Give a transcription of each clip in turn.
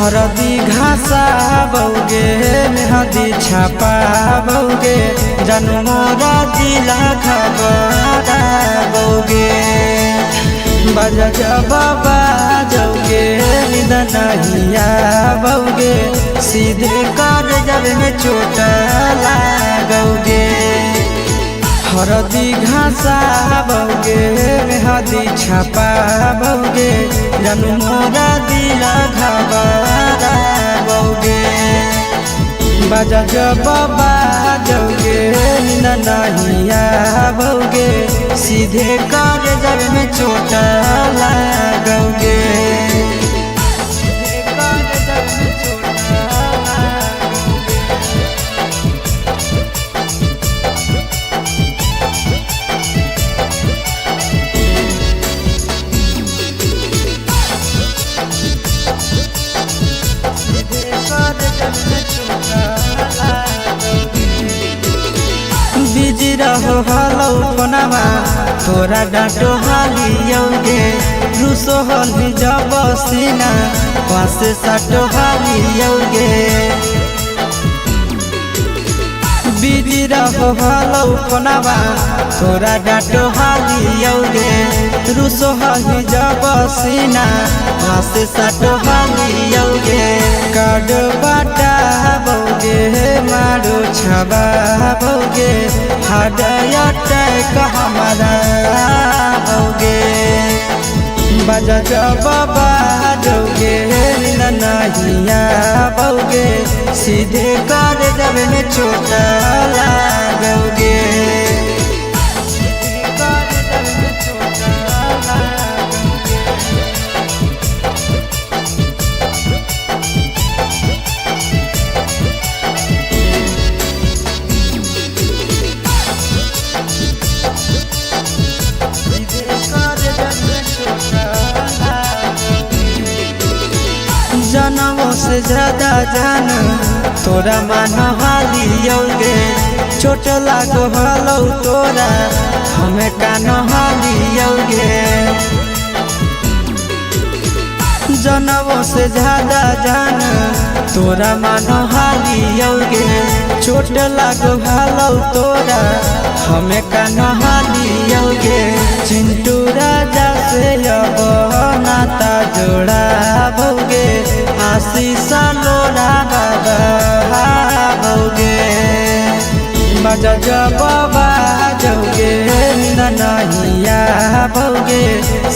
हरदी घासा बौगे मेहदी छापा बौगे जनमोरा जिला खबरा बौगे बजा जबाबा जौगे निदनहिया बौगे सीधे कर जब में चोट लागोगे। हरदी घासा बौगे मेहदी छापा बौगे जनमोरा दिला घबरा बौगे बजा जबाबा जौगे नहिया बौगे सीधे कर जब में चोट लागोगे। बिजी रहो हलो फोनवा तोरा डांटो हालियोगे रूसो हली जब सीना पास साटो हालियोगे। बिजी रहो हलो फोनवा तोरा डांटो हालियोगे रूसो हली जब सीना पास साटो हालियोगे। कार्ड बाटा बौगे मारो छबा बौगे हार्ट हमारा बौगे बजा जबाबा जौगे नहिया बौगे सीधे कर जब में चोट लागोगे। जनमों से ज्यादा जान तोरा मान हालियोगे चोट लागो हलो तोरा हमें कान हालियोगे। जनमों से ज्यादा जान तोरा मान हालियोगे चोट लागो हलो तोरा हमें कान हालियोगे। चिंटू राजा से अब नाता जोड़ा बौगे आशीष लोरा बाबा बौगे बजा जबाबा जौगे नहिया बौगे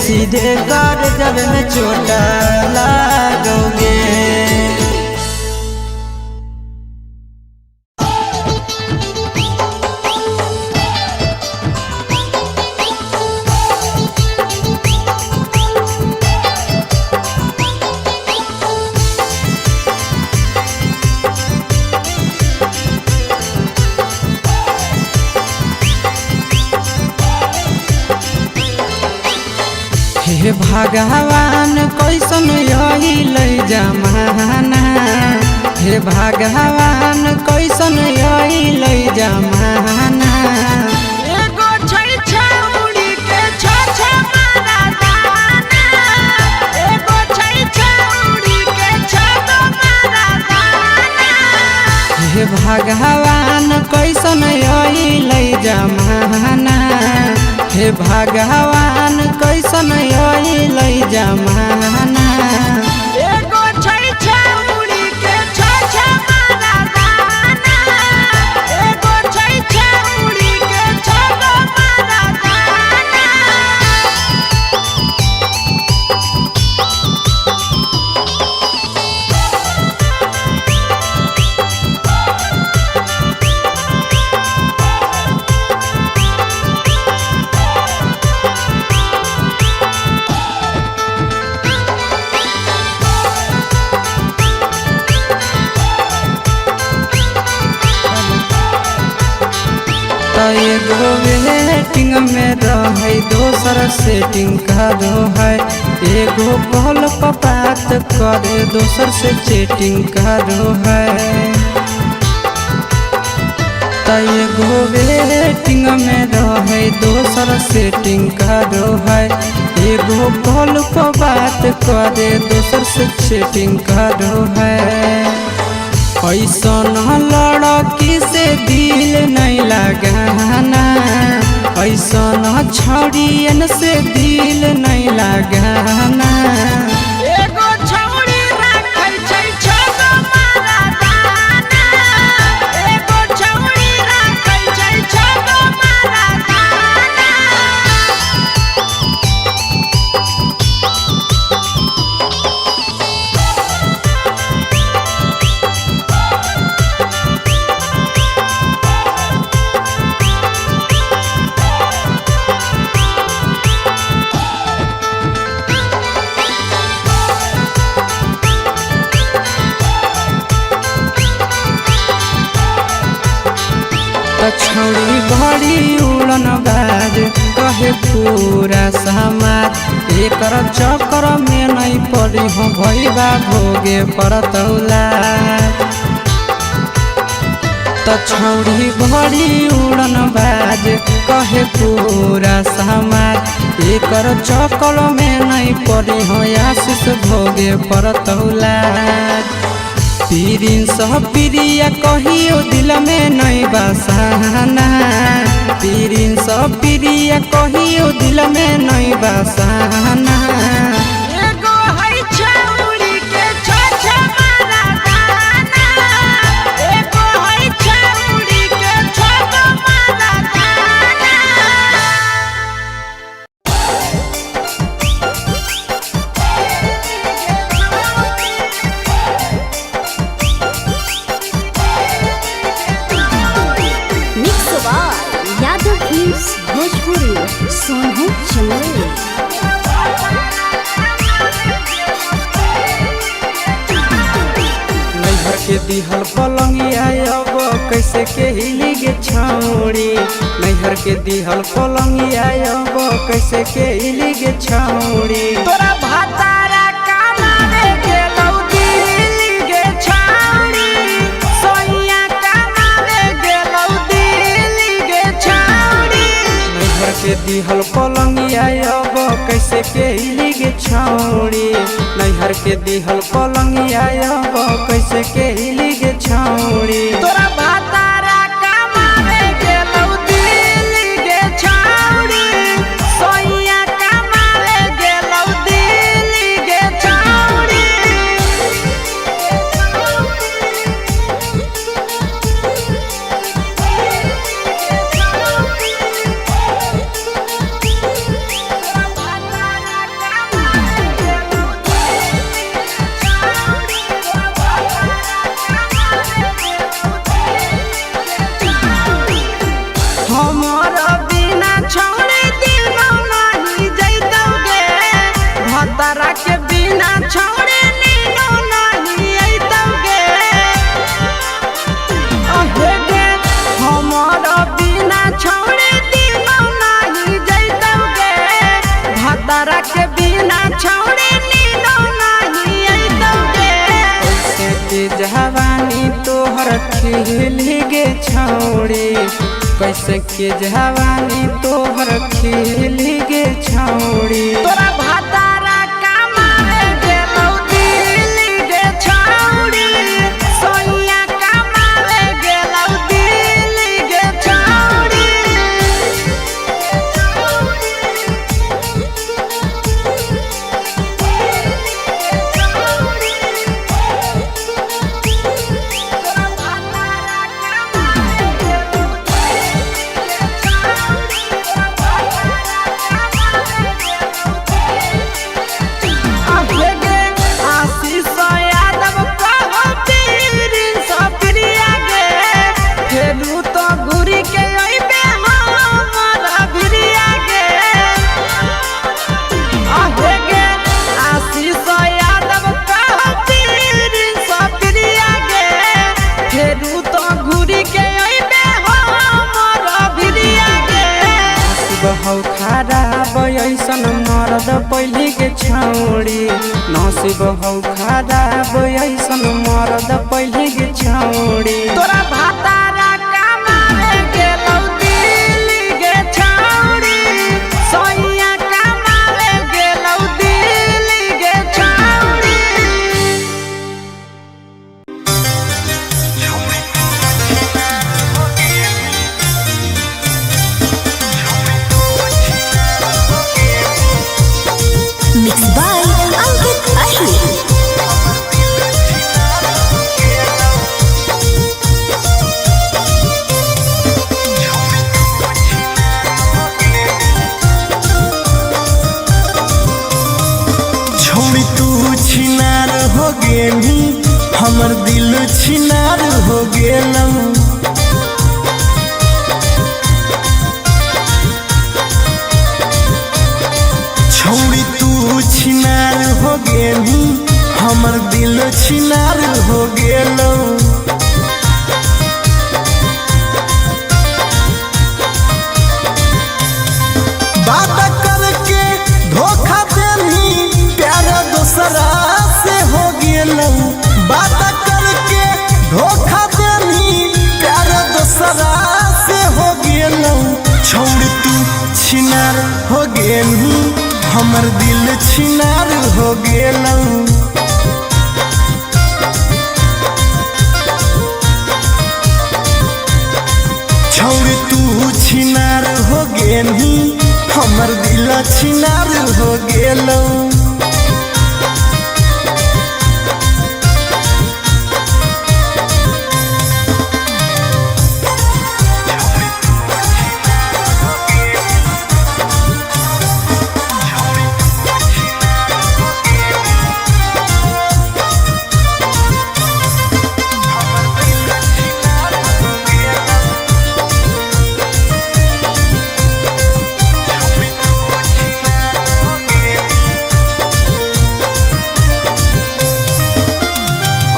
सीधे कर जब में चोट लागोगे। हे भगवान कैसन यही जमाना हे भगवान कैसन यही जमाना। एगो छै छौड़ी के छ मारा दाना एगो छै छौड़ी के छ मारा दाना। हे भगवान कैसन यही जमाना हे भगवान कैसन यही जमाना। एगो छै छौड़ी के छ मारा दाना एगो छै छौड़ी के छ मारा दाना। एगो वेटिंग में रहे दोसर सेटिंग करो है एगो कॉल पर बात करे दोसर से चैटिंग करो है। एगो वेटिंग में रहे दोसर सेटिंग करो है एगो कॉल पर बात करे दोसर से चैटिंग करो है। ऐसन लड़की से दिल नहीं लगाना, ऐसन छड़ियन से दिल नहीं लगाना। एगो छौड़ी राखै छै छगो मारा दाना, एगो छौड़ी राखै छै छगो मारा दाना। छौड़ी बड़ी उड़न बाज कहे पूरा समाज, एकर चक्कर में नहीं पड़ी हो भैया भोगे परतौला। छौड़ी बड़ी उड़न बाज कहे पूरा समाज, एकर चक्कर में नहीं पड़ी हो आशीष भोगे परतौला। पीरिन सह प्रिया कहियो दिल में नहीं बसाना, पीरिन सह प्रिया कहियो दिल में नहीं बसाना। एगो है छौड़ी के छ मारा दाना, एगो है छौड़ी के छगो मारा दाना। यादव फिल्म्स भोजपुरी सोनू चंदेल। नैहर के दिहल पलंगिया अब कैसे के हिली गे छौड़ी, नैहर के दिहल पलंगिया अब कैसे के हिली गे छौड़ी। तोरा भातारा कमावे गेलौ दिल्ली गे छौड़ी, सोइया कमावे गेलौ दिल्ली गे छौड़ी। नैहर के दिहल पलंगिया अब कैसे के हिली गे छौड़ी, नैहर के दिहल पलंगिया अब कैसे के हिली गे छौड़ी। तोरा भातारा कमावे गेलौ दिल्ली गे छौड़ी, सोइया कमावे गेलौ दिल्ली गे छौड़ी। हमर बिना छौड़ी दिनो नहीं जैतौगे, भतरा के बिना छौड़ी नीनो नहीं अइतौगे। अहे गे हमर बिना छौड़ी दिनो नहीं जैतौगे, भतरा के बिना छौड़ी नीनो नहीं अइतौगे। कैसे के जवानी तोहर खिली गे छौड़ी, कैसे के जवानी तोहर खिली गे छौड़ी। तोरा भातारा कमावे गेलौ दिल्ली गे छौड़ी, सोइया कमावे गेलौ दिल्ली गे छौड़ी। बहौ खराब ऐसन मरद पहली के छौड़ी, नसीब हौ खराब ऐसन मरद पहली के छौड़ी। तोरा भातारा कमावे गेलौ दिल्ली गे छौड़ी, सोइया कमावे गे गेनी हमर दिल छिनार हो गेलौ। छौड़ी तू छिनार हो गेनी हमर दिल छिनार हो गेलौ। बात करके धोखा देनी प्यार दूसरा से हो गेलौ। बात करके धोखा देनी प्यार दूसरा से हो गेलौ। छौड़ी तू छिनार हो गेनी हमर दिल छिनार हो गेलौ। छौड़ी तू छिनार हो गेनी हमर दिल छिनार हो गेलौ।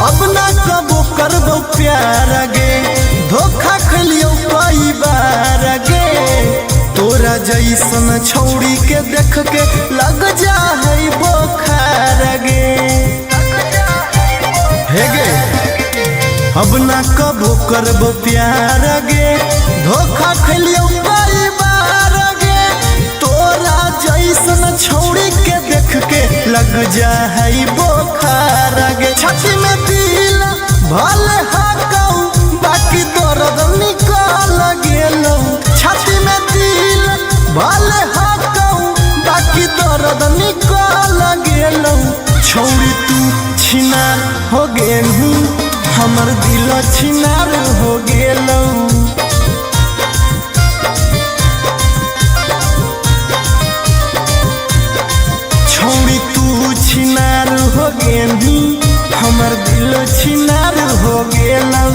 अब ना कबो करबो प्यार गे धोखा खलियो कई बार गे। तोरा जैसन छौड़ी के देख के लग जा है बोखार गे। हे गे अब ना कबो करबो प्यार गे धोखा खलियो कई बार गे। तोरा जैसन छौड़ी के देख के लग जा है बोखार गे। छाती में दिल भले हाकौ बाकी दर्द निकल गेलौ। छाती में दिल भले हाकौ बाकी दर्द निकल गेलौ। छौड़ी तू छिनार हो गेलू हमर दिल छिनार हो गेलौ। छौड़ी तू छिनार हो गेनी हमर दिल छिनार हो गेलौ।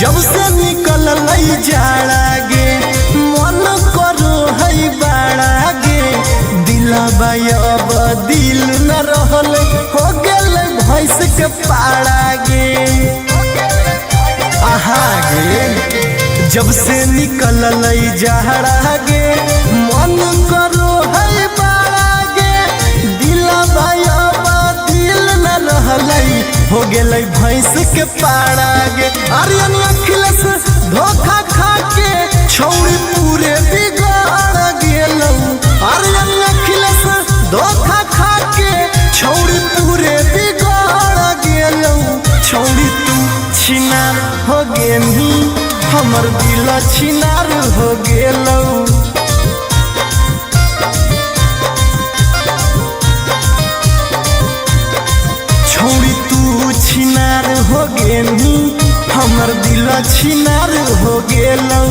जब से निकल लई जाड़ा गे मन करो है बाड़ा गे। दिलबा अब दिल न रहल हो गेल भैंस के पाड़ा गे। आहा गे जब से निकल लई जाड़ा गे मन करो है बाड़ा गे। दिलबा अब दिल न रहल हो गेलै भैंस के पाड़ा गे। आर्यन अखिलेश धोखा खा के छौड़ी पूरे बिगाड़ गेलौ। आर्यन अखिलेश धोखा खा के छौड़ी पूरे बिगाड़ गेलौ। छौड़ी तू छिनार हो गेनी हमर दिल छिनार हो गेलौ। छौड़ी तू छिनार हो गेनी हमर दिल छिनार हो गेलौ।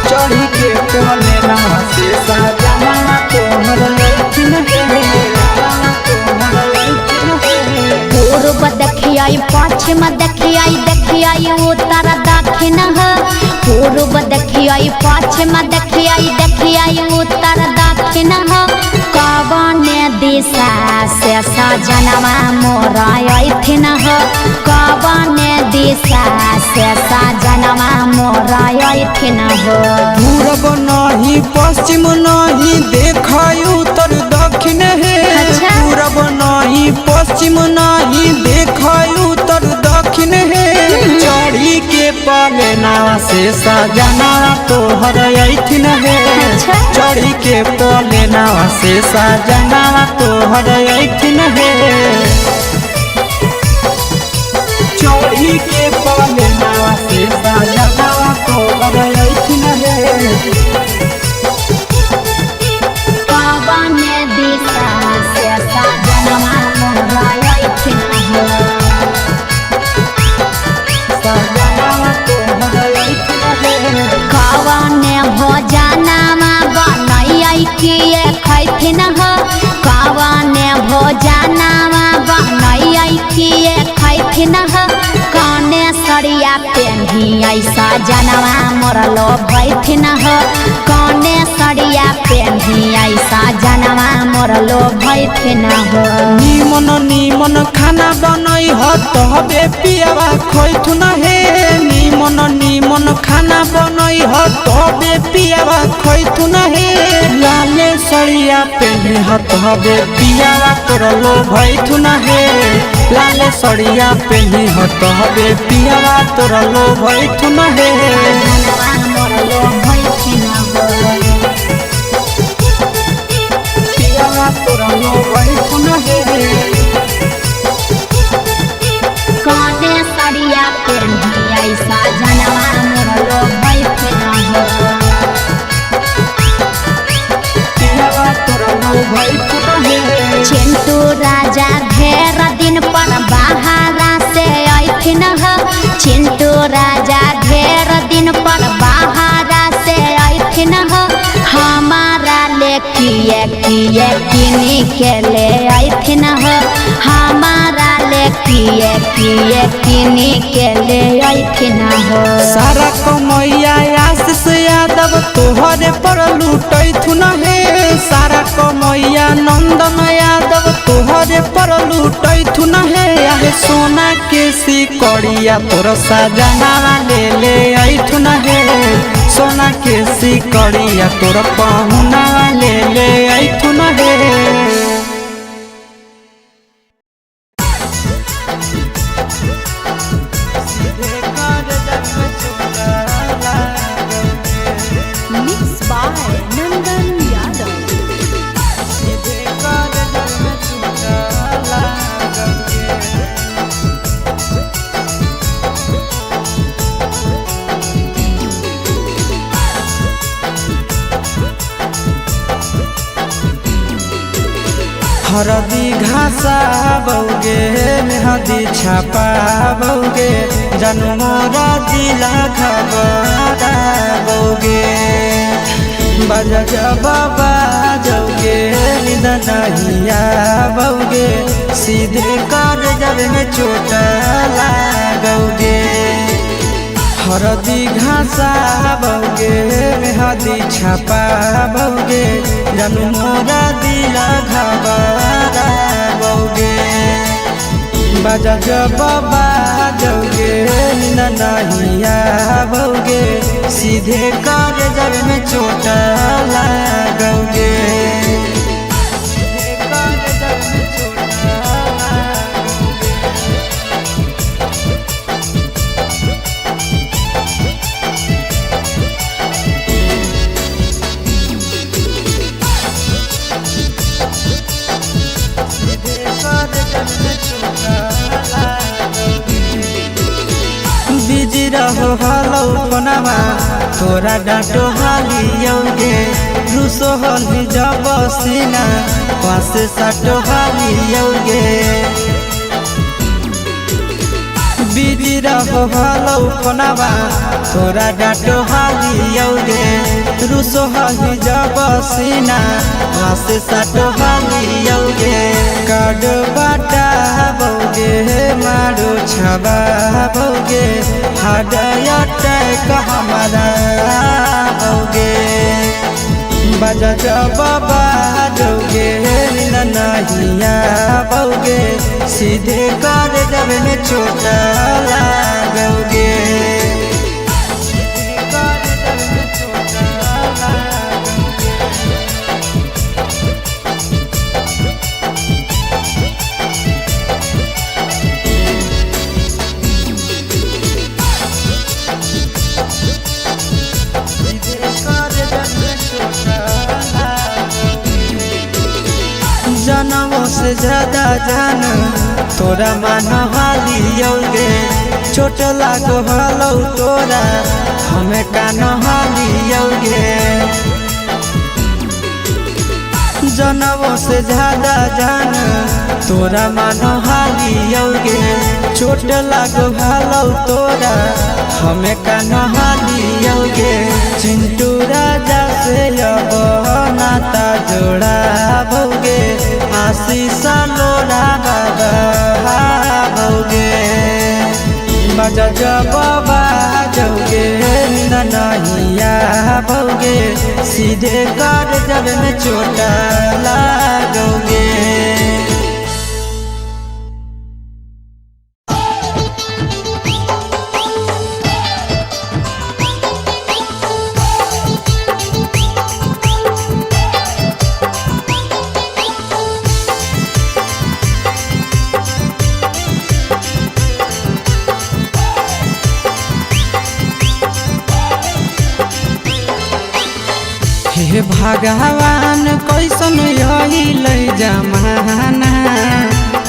चढ़ी के कोने नवा से साजना तोहर लैकिन पूर्व देखियाई पश्चिम देखियाई उत्तर दक्षिण पूर्व देखियाई पश्चिम देखियाई उत्तर दक्षिण कवन दिशा से सजनवा मोरा अइथिन कवन दिशा से सजनवा मोरा अइथिन पूरब नहीं पश्चिम नहीं देखाई उत्तर दक्षिण है पश्चिम नहीं देख उत्तर दक्षिण है चढ़ी के पलेना से सजना तोहर ऐठिन है चढ़ी के पलेना से सजना तोहर ऐठिन है चोरी के पलेना से सजना तोहर ऐठिन है कवन दिशा से सजनवा मोर ऐठिन है कवने भोजनमा बनैयै किए खैथिन ह कवने भोजनमा बनैयै किए खैथिन ह कने सरिया पेन्हियै सजनवा मोर लो भैथिन ह कने सरिया पेन्हियै सजनवा मोर लो भैथिन ह निमन निमन खाना बनै ह तबे पियावा खैथुन हे निमन निमन खाना बनै ह तबे पियावा खैथुन हे लाले सरिया पेन्हे ह तबे पियावा तोरलो भैथुन हे लाले सरिया पेन्हे ह तबे पियावा तोरलो भैथुन हे सजनवा मोर लो भैथिन ह पियावा तोरलो भैथुन हे कने सरिया पेन्हियै सजनवा मोर लो भैथिन ह पियावा तोरलो भैथुन हे चिंटू राजा ढेर दिन पर बाहरा से ऐठिन ह चिंटू राजा ढेर दिन पर बाहरा से ऐठिन ह हमारा ले किए किए किनी के ले ऐठिन ह हमारा ले किए किए किनी के ले ऐठिन ह सारा कमैया आशीष यादव तोहरे पर लूटैथुन हे सारा कमैया नंदन यादव तोहरे पर लूटैथुन हे आहे सोना के सिकड़िया तोर सजना ले ऐठुन हे सोना के सिकड़िया तोर पहुना ले ऐठुन हे Mixed by Nandan Yadav. हरदी घासा बौगे मेहदी छापा बौगे जनमोरा जिला खबरा बौगे बजा बाबा जौगे निदनहिया बौगे सीधे कर जब में चोट लागोगे हरदी घासा बौगे मेहदी छापा बौगे जनमोरा दिला घबरा बौगे बजा बाबा जौगे नहिया बौगे सीधे कर जब में चोट लागोगे बिजी रहो हलो कोनामा तोरा डाटो हालियोगे रुसो हली जब सीना पास साटो हालियोगे बिजी रहो हलो कोनामा तोरा डाटो हालियोगे रुसो हली जब सीना पास साटो हालियोगे काड बाटा बौगे मारो छबा बौगे हाडया टैक हमारा बौगे बजा बाबा जौगे नहिया बौगे सीधे कर जब में चोट लागोगे से ज्यादा जान तोरा मान हालियोगे चोट लागो हलो तोरा हमें कान हालियोगे जनवों से ज्यादा जान तोरा मान हालियोगे चोट लागो हलो तोरा हमें कान हालियोगे चिंटू राजा से अब नाता जोड़ा भोगे आशीष लोड़ा बाबा भोगे बजा जब बाजोगे ननहिया भोगे सीधे कर जब में चोट लागोगे। हे भगवान कैसन यही ले जमाना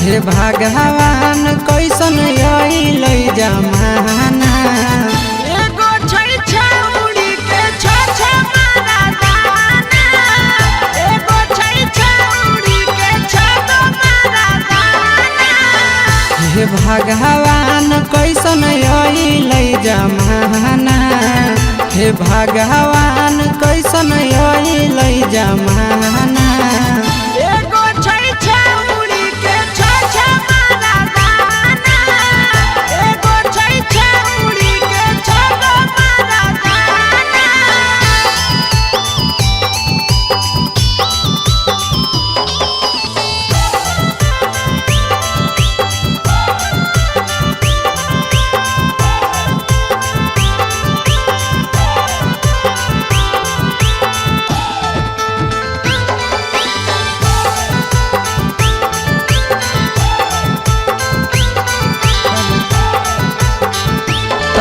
हे भगवान कैसन यही ले जमाना एगो छै छौड़ी के छ मारा दाना एगो छै छौड़ी के छ मारा दाना हे भगवान कैसन यही ले जमाना हे भगवान कैसन यही ले जमाना एगो छै छौड़ी के छ मारा दाना एगो छै छौड़ी के छ मारा दाना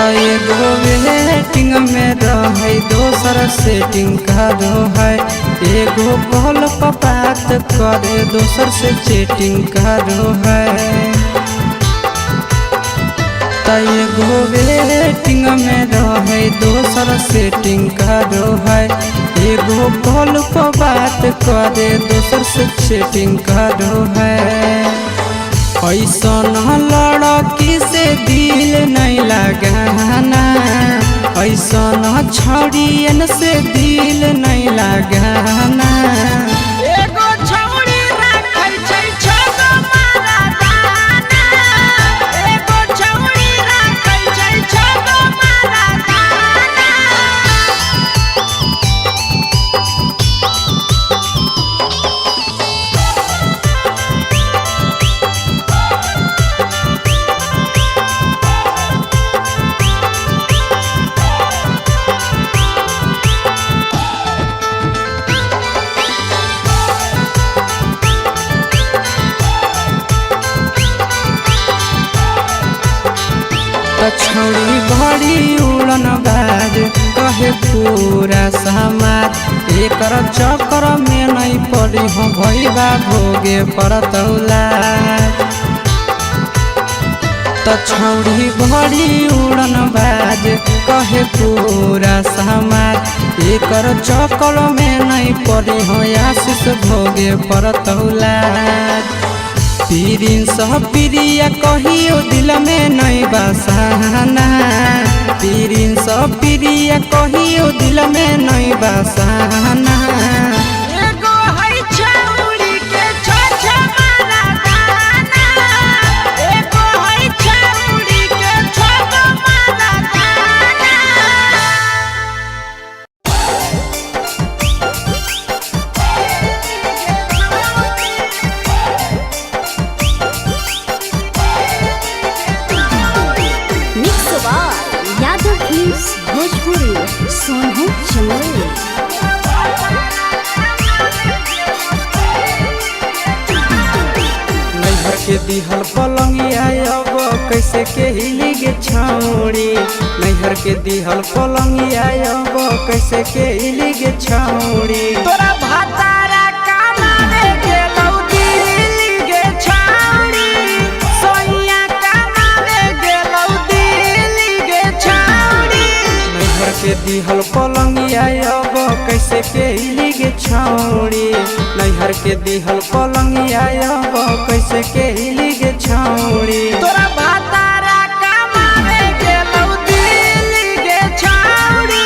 एगो वेटिंग में रहे दोसर सेटिंग करो है एगो कॉल पर बात करे दोसर से चैटिंग करो है एगो वेटिंग में रहे दोसर सेटिंग करो है एगो कॉल पर बात करे दोसर से चैटिंग करो है ऐसन लड़की से दिल नहीं लगाना ऐसन छड़ियन से दिल नहीं लगाना एगो छौड़ी राखै छै छ मारा दाना एगो छौड़ी राखै छै छ मारा दाना छौड़ी बड़ी उड़न बाज कहे पूरा समाज एकर चक्कर में नहीं पड़ी हो भैया भोगे परतौला छौड़ी बड़ी उड़न बाज कहे पूरा समाज एकर चक्कर में नहीं पड़ी हो आशीष भोगे परतौला पीरिन सह प्रिया कहियो दिल में नहीं बसाना पीरिन सह प्रिया कहियो दिल में नहीं बसाना एगो है छौड़ी के छ मारा दाना एगो है छौड़ी के छ मारा दाना यादव फिल्म्स भोजपुरी सोनू चंदेल नैहर के दिहल पलंगिया अब कैसे के हिली गे छौड़ी नैहर के दिहल पलंगिया अब कैसे के हिली गे छौड़ी तोरा भातारा कामारे गेलौ दिल्ली दिहल पलंगिया अब कैसे के गे छौड़ी नैहर के दिहल पलंगिया अब कैसे के गे छौड़ी तोरा भातारा कमावे गेलौ दिल्ली गे छौड़ी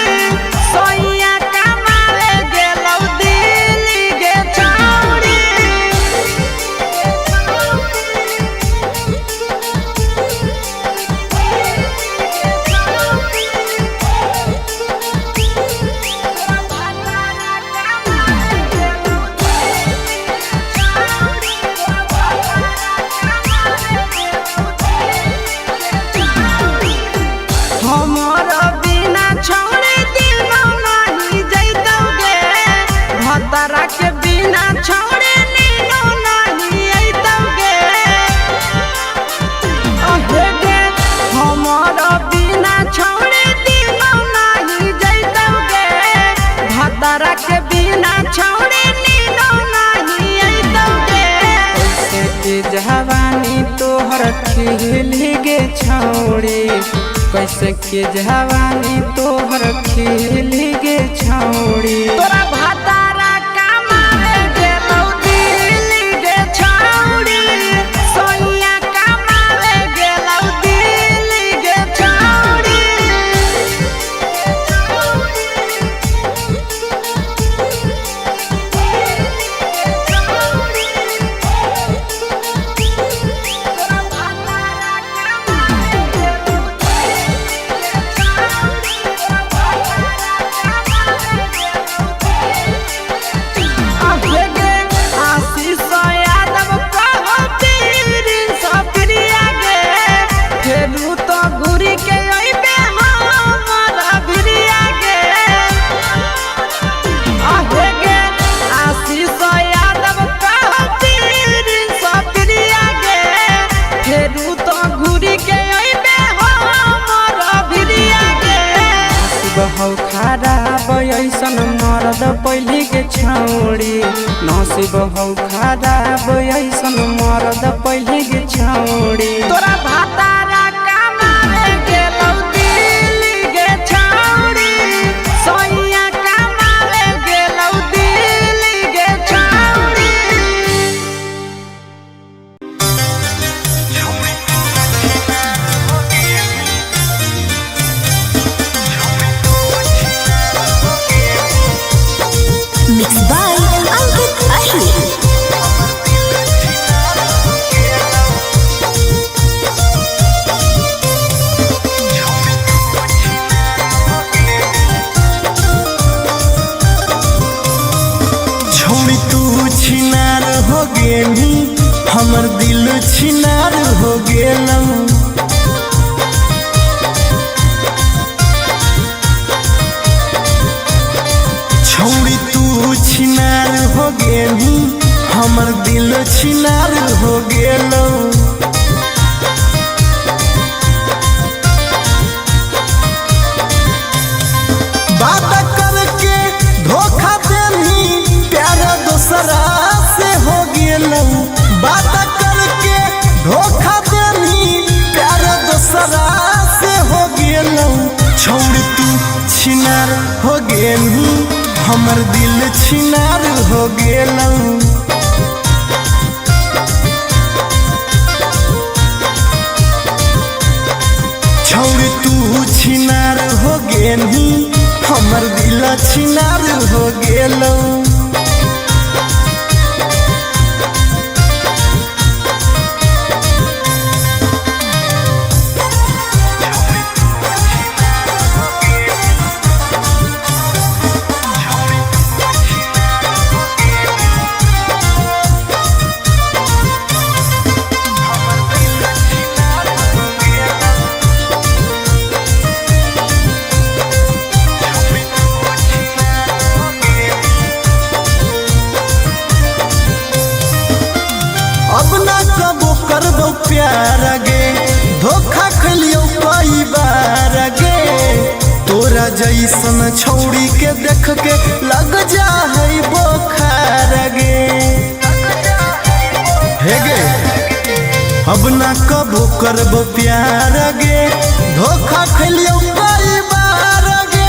सोइया कमावे गेलौ दिल्ली गे छौड़ी हमर बिना छौड़ी दिनो नहीं जैतौगे भतरा के बिना छौड़ी नीनो नहीं अइतौगे अहे गे हमर बिना छौड़ी दिनो नहीं जैतौगे भतरा के बिना छौड़ी नीनो नहीं अइतौगे कैसे के जवानी तोहर खिल गे छौड़ी कैसे के जवानी तोहर खिल गे छौड़ी तोरा भातारा कमावे गेलौ दिल्ली गे छौड़ी सोइया कमावे गेलौ दिल्ली गे छौड़ी आशीष यादव कहो पीरिन सप्रिया गे फेरू तो घुरी के अइबे हमरा भिरिया गे आहे गे आशीष यादव कहो पीरिन सप्रिया गे फेरू तो घुरी के अइबे हमरा भिरिया गे बहु खराब ऐसन मरद पहली के छौड़ी नसीब हौ खराब ऐसन मरद पहली के छौड़ी तोरा भातारा कमावे गेलौ दिल्ली गे छौड़ी सोइया कमावे गेलौ दिल्ली गे छौड़ी Mixed by Ankit Ahir. छोड़ी तू छिनार हो गेली हमर दिल छिनार हो गेलौ छोड़ी तू छिनार हो गेली हमर दिल छिनार हो गेलौ बात करके धोखा देनी प्यार दूसरा से हो गेलौ बात करके धोखा देनी प्यार दूसरा से हो गेलौ छोड़ तू छिनार हो गेली हमर दिल छिनार हो गेलौ छोड़ तू छिनार हो गेली हमर दिल छिनार हो गेलौ अब ना कबो करबो प्यार गे धोखा खलियो कई बार गे तोरा जैसन छौड़ी के देख के लग जा है बोखार गे हे गे अब ना कबो करबो प्यार गे धोखा खलियो कई बार गे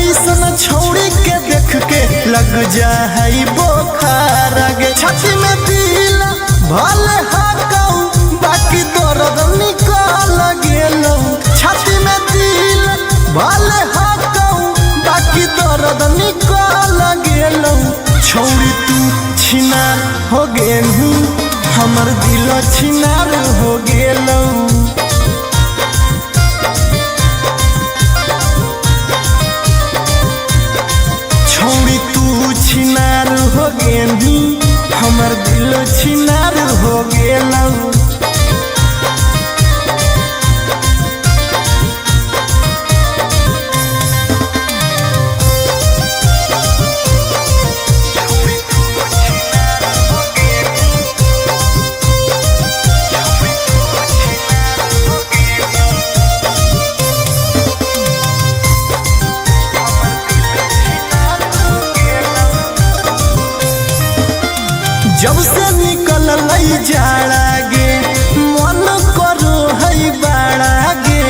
जैसन छौड़ी के देख के लग जा है बोखार गे छाती में दिल भले हाकऊ बाकी दर्द निकल गेलौ छाती में दिल भले हाकऊ बाकी दर्द निकल गेलौ छौड़ी तू छिनार हो गेलू हमर दिल छिनार हो गेलौ छौड़ी तू छिनार हो गेलू हमर दिल छिनार हो गेलौ जब से निकल जाड़ा गे मन करो है बाड़ा गे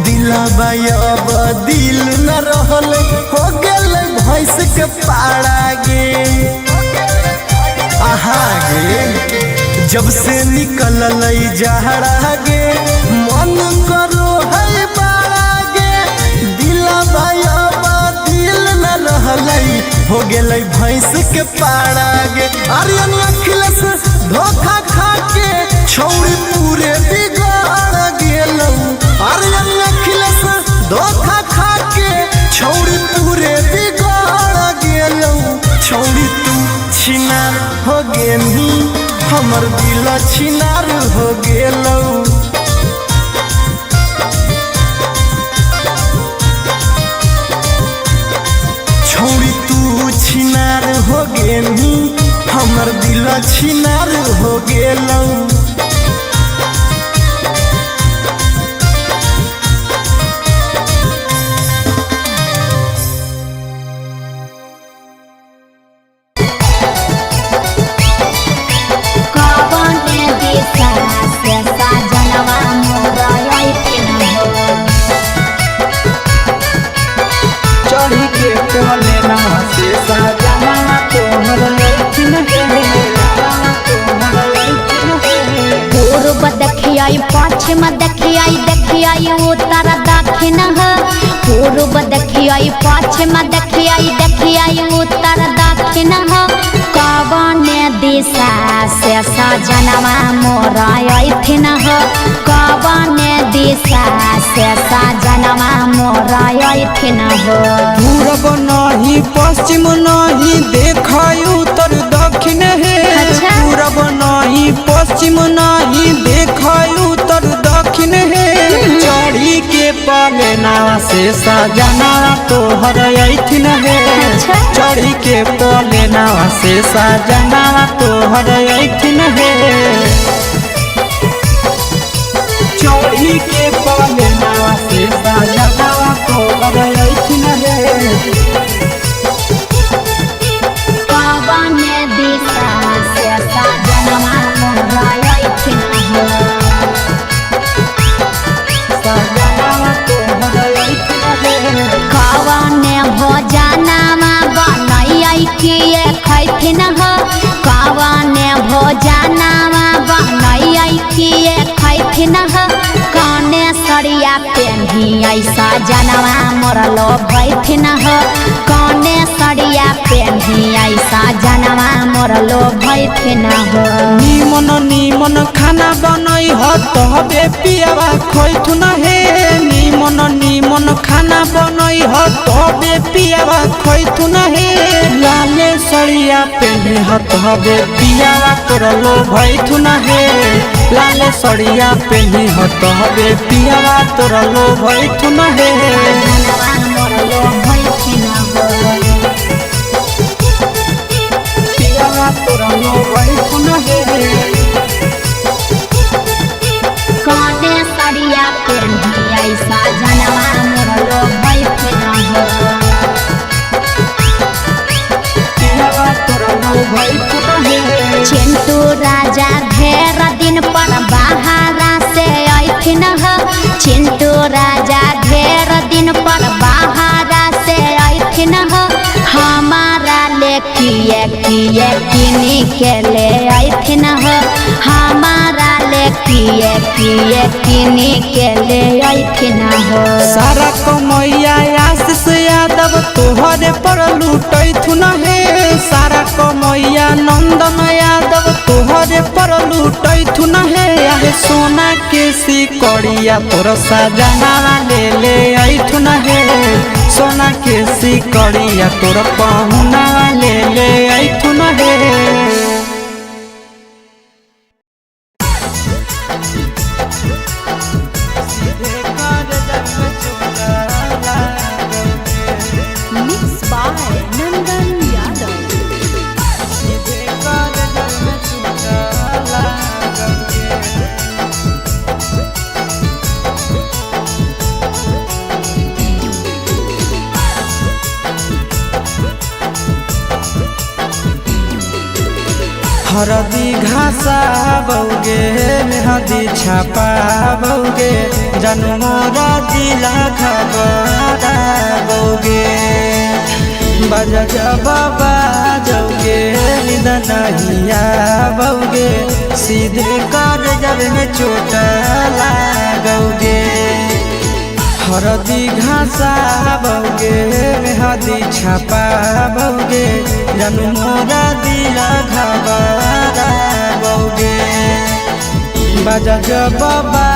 दिलबा अब दिल न रहल हो गेल भैंस के पाड़ा गे आहा गे जब से निकल जाड़ा गे मन करो है बाड़ा गे दिलबा अब दिल न रहल हो गेलै भैंस के पाड़ा गे आर्यन अखिलेश धोखा खा के छौड़ी पूरे बिगाड़ गेलौ आर्यन अखिलेश धोखा खा के छौड़ी पूरे बिगाड़ गेलौ छौड़ी तू छिनार हो गेली हमर दिल छिनार हो गेलौ छौड़ी तू छिनार हो गेली हमर दिल छिनार हो गेलौ चढ़ी के कोले ना से सजना तोहर लैथिन पूर्व देखियाई पश्चिम देखियाई देखियाई उत्तर दक्षिण पूर्व देखियाई पश्चिम देखियाई देखियाई उत्तर दक्षिण कवने दिशा से सजनवा मोर अइथिन कवने दिशा से सजनवा मोर अइथिन पूरब नहीं पश्चिम नहीं देखाई उत्तर दक्षिण है अच्छा। पूरब नहीं पश्चिम नहीं देखाई उत्तर दक्षिण है चढ़ी के पलेना से सजना तोहर अइथिन है अच्छा। चढ़ी के पलेना से सजना तोहर अइथिन है चढ़ी के पलेना से सजना तोहर अइथिन है कवने दिशा से सजनवा मोर अइथिन कवने भोजनमा बनैयै किए खैथिन कवने भोजनमा बनैयै किए खैथिन कने सरिया पेन्ही ऐसा जनवा मोर लो भैथिन कने सरिया पेन्ही ऐसा जनवा मोर लो भैथिन निमन निमन खाना बनई ह तबे पियावा खैथुन हे निमन निमन खाना बनई ह तबे पियावा खैथुन हे लाले सड़िया पेन्हे ह तबे पियावा तोरलो भैथुन हे लाले सड़िया पेन्हे ह तबे पियावा तोरलो भैथुन हे जनवा मोर लो भैथिन पियावा तोरलो भैथुन हे कने सरिया पेन्ही ऐसा जनवा मोर लो भैथिन पियावा तोरलो भैथुन हे चिंटू राजा ढेर दिन पर बाहरा से अइथिन चिंटू राजा ढेर दिन पर बाहरा से किए किनी के ले आइथिन हो हमारा ले किए किनी के ले आइथिन हो। सारा कमैया आशीष यादव तोहरे पर लूटैथुन हे सारा कमैया नंदन यादव तोहरे पर लूटैथुन हे आहे सोना के सिकड़िया तोर सजना ले आइथुन हे सोना के सिकड़िया तोर पहुना ले आइथुन हे। Mixed by Nandan Yadav. हरदी घासा बौगे मेहदी छापा बौगे जनमोरा दिला खबरा बौगे बजा बाबा जौगे निदनहिया बौगे सीधे कर जब में चोट लागोगे। हरदी घासा बौगे मेहदी छापा बौगे जनमोरा दिला घबरा बौगे बजा बाबा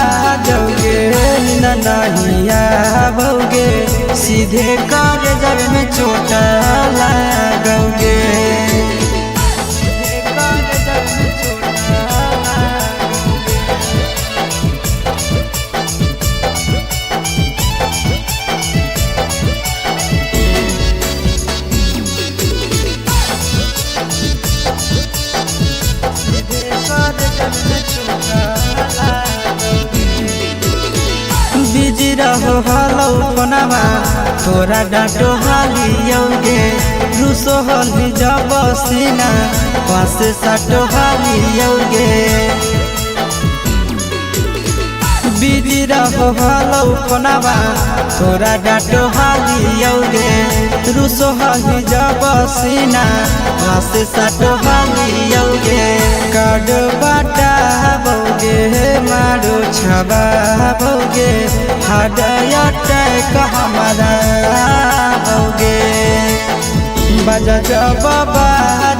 जौगे नहिया बौगे सीधे कर जब में चोट लागोगे। बिजी रहो हलौ कोनामा तोरा डाँटो हालियोगे रुसो हली जब सीना पास साटो हालियोगे। बिजी रहो हलौ कोनामा तोरा डाँटो हालियोगे रुसो हली जब सीना पास साटो हालियोगे। काड बाटा बौगे मारो छबा बौगे हाडया टैक हमारा बौगे बजा बाबा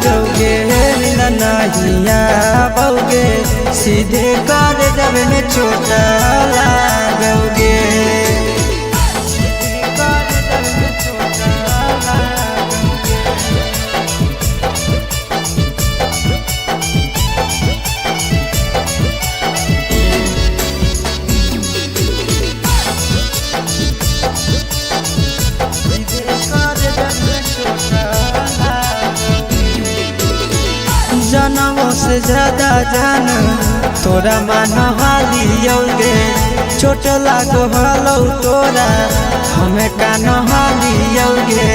जौगे नहिया बौगे सीधे कर जब में चोट लागोगे। जनमों से ज्यादा जान तोरा मान हालियोगे चोट लागो हलौ तोरा हमें कान हालियोगे।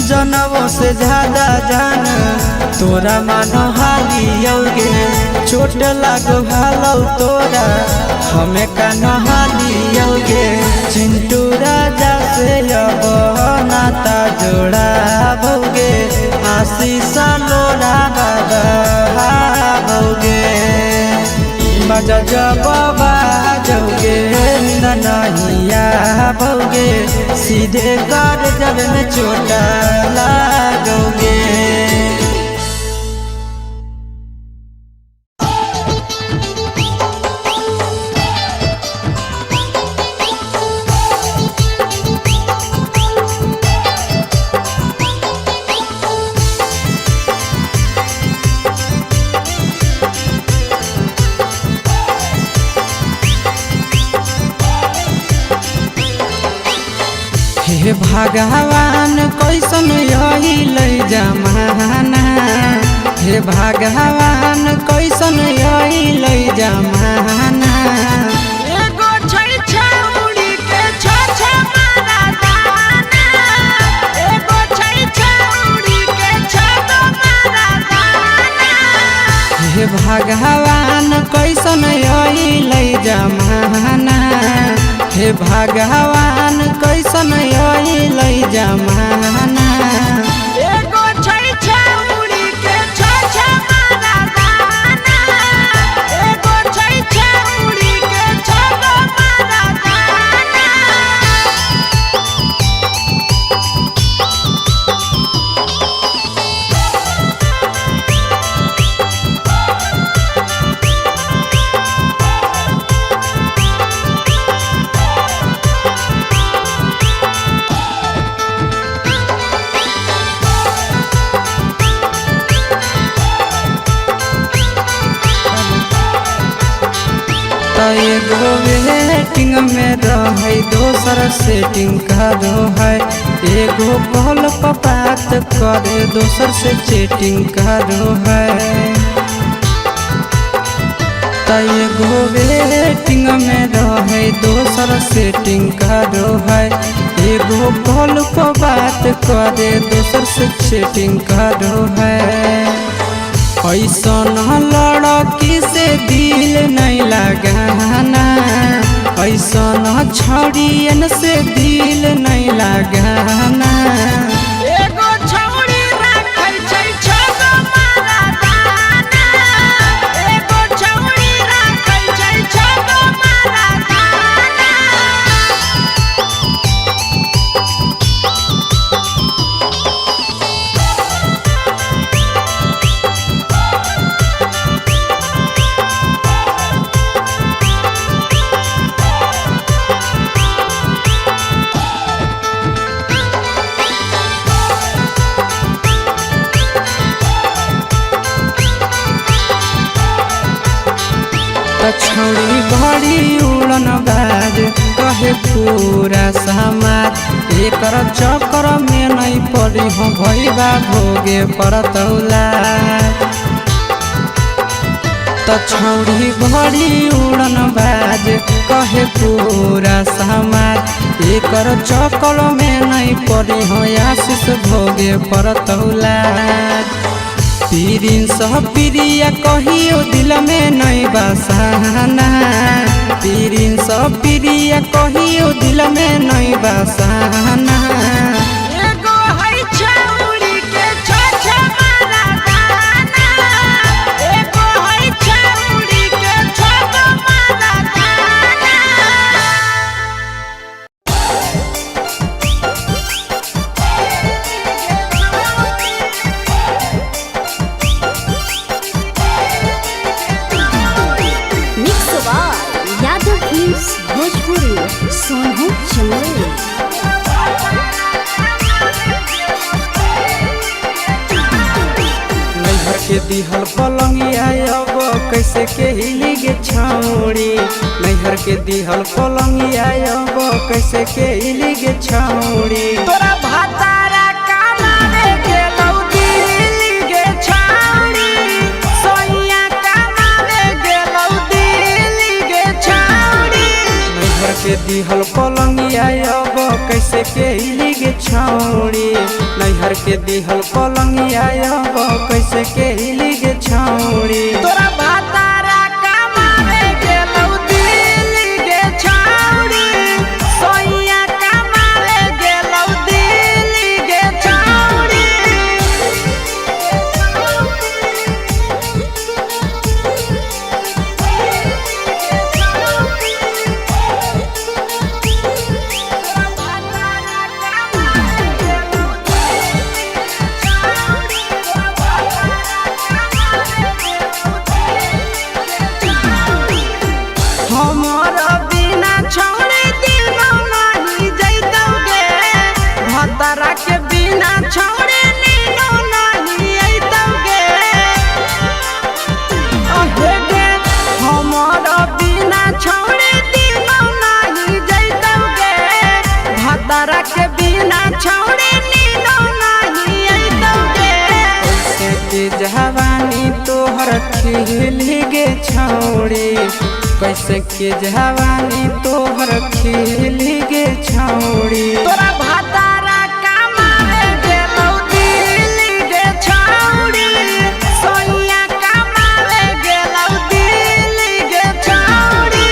जनमों से ज्यादा जान तोरा मान हालियोगे चोट लागो हलौ तोरा हमें कान हालियोगे। चिंटू राजा से अब नाता जोड़ा बौगे आशीष लोड़ा बौगे बजा बाबा जौगे नहिया बौगे सीधे कर जब में चोट लागोगे। हे भगवान कैसन यही लई जमाना हे भगवान कैसन यही लई जमाना। एगो छै छौड़ी के छ मारा दाना एगो छै छौड़ी के छ मारा दाना। हे भगवान कैसन यही लई जमाना हे भगवान कैसन यही लई जमाना। त एगो वेटिंग में रहे दोसर सेटिंग का दो है एगो कॉल पर बात करे दोसर से चैटिंग का दो है त एगो वेटिंग में रहे दोसर सेटिंग का दो है एगो कॉल पर बात करे दोसर से चैटिंग का दो है ऐसन लड़की से दिल नहीं लगाना ऐसन छड़ियन से दिल नहीं लगाना एगो छौड़ी राखै छै छगो मारा दाना एगो छौड़ी राखै छै छगो मारा दाना छौड़ी बड़ी उड़न बाज कहे पूरा समाज एकर चक्कर में नहीं पड़ी हो भैया भोगे परतौला त छौड़ी बड़ी उड़न बाज कहे पूरा समाज एकर चक्कर में नहीं पड़ी हो आशीष भोगे परतौला पीरिन सह प्रिया कहियो दिल में नहीं बसाना पीरिन सह प्रिया कहियो दिल में नहीं बसाना एगो है छौड़ी के छ मारा दाना एगो है छौड़ी के छगो मारा दाना mix by Yadav films Bhojpuri Sonu Chandel. नैहर के दिहल पलंगिया अब कैसे के हिली गे छौड़ी नैहर के दिहल पलंगिया अब कैसे के हिली गे छौड़ी तोरा भातारा कमावे गेलौ दिल्ली गे छौड़ी सोइया कमावे गेलौ दिल्ली गे छौड़ी नैहर के दिहल पलंगिया अब कैसे के हिली गे छौड़ी नैहर के दिहल पलंगिया अब कैसे के हिली गे छौड़ी तोरा भातारा कमावे गेलौ दिल्ली गे छौड़ी सोइया कमावे गेलौ दिल्ली गे छौड़ी हमर बिना छौड़ी दिनो नहीं जैतौगे भतरा के बिना छौड़ी नीनो नहीं अइतौगे अहे गे हमर बिना छौड़ी दिनो नहीं जैतौगे भतरा के बिना छौड़ी नीनो नहीं अइतौगे कैसे के जवानी तोहर खिली गे छौड़ी कैसे के जवानी तोहर खिली गे छौड़ी तोरा भातारा कमावे गेलौ दिल्ली गे छौड़ी सोइया कमावे गेलौ दिल्ली गे छौड़ी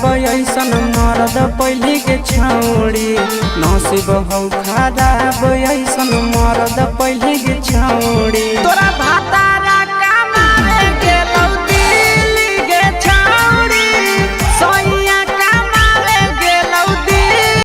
ऐसन मर्द पहली के छौड़ी नसीब हौ खराब ऐसन